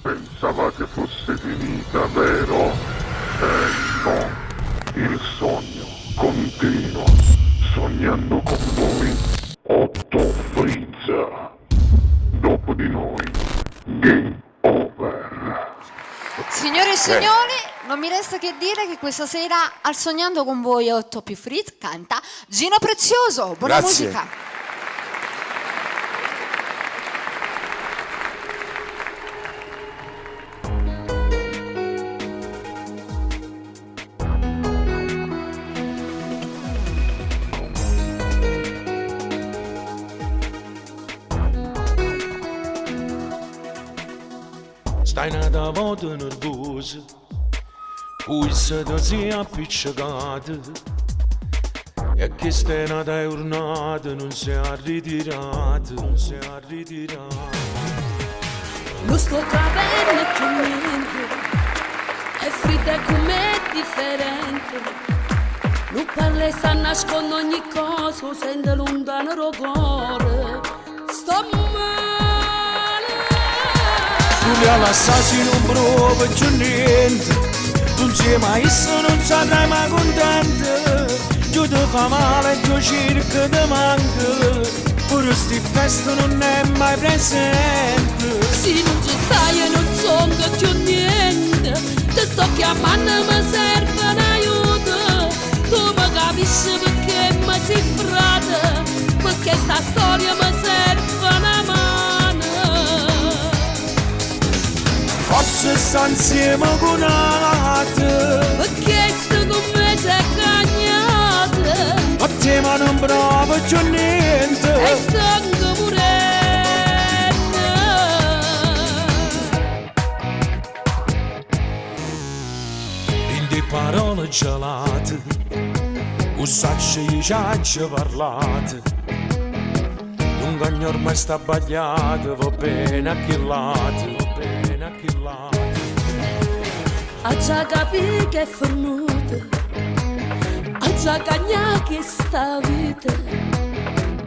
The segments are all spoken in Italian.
Pensavate fosse finita, vero? No. Il sogno continua. Sognando con voi, Otto Frizza. Dopo di noi, game over. Signore e signori, non mi resta che dire che questa sera al Sognando con voi Otto più Frizz canta Gino Prezioso. Buona Grazie. musica. Stai nata volta nervosa, poi se ti sei appiccicata, e che stai nata giornata non si è ritirata, non si è ritirata. Lo sto capendo più niente, è fritta come è differente. Non parla e sta nascondo ogni cosa, sente lontano il cuore. Sto male. Tu mi all'assassino non provo più niente, non sei mai essa, non sarai mai contenta. Giù ti fa male, giù cerca ti manca, pure sti feste non è mai presente. Se non ci stai e non sono più niente, ti sto chiamando, mi serve un aiuto. Tu mi capisci perché mi si frate, perché sta storia mi serve una mano. Forse sta insieme con altri, Perché sto con me sei cagnata, a te ma non provo più niente. e stanco pure. In parole gelate, usacci i ciacci parlate, non cagno ormai sta sbagliato, va bene a chi lato, va bene a chi lato. Ha già capito che è fornuta, ha già cagnato che sta vita,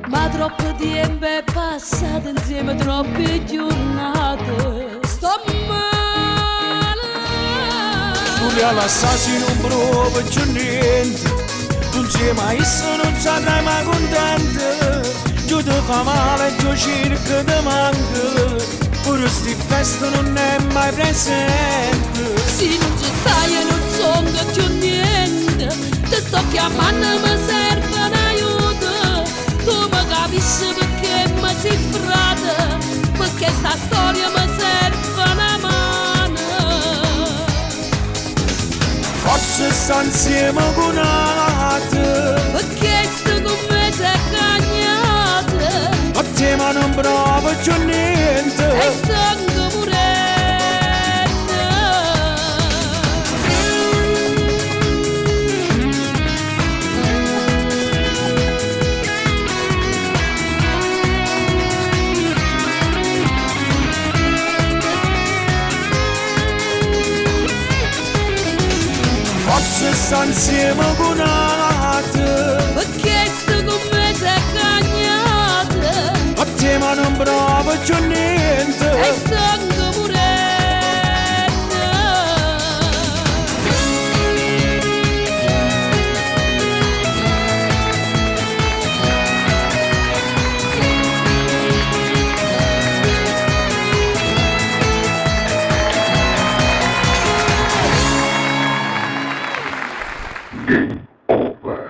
ma troppo tempo è passato insieme troppe giornate. Sto male. Tu mi all'assassino non provo più niente, non sei mai essa, non sarai mai contenta. Giù ti fa male, giù cerca ti manca, pure sti feste non è mai presente. Se non ci stai e non sono più niente, ti sto chiamando, mi serve un aiuto. Tu mi capisci perché mi si frate, perché sta storia mi serve una mano. Forse sta insieme con altri, Perché sto con me sei cagnata, a te ma non provo più e niente. stanco pure. Forse sta insieme con altri, Perché sto con me sei cagnata, a te ma non provo più e niente. stanco pure. Game over.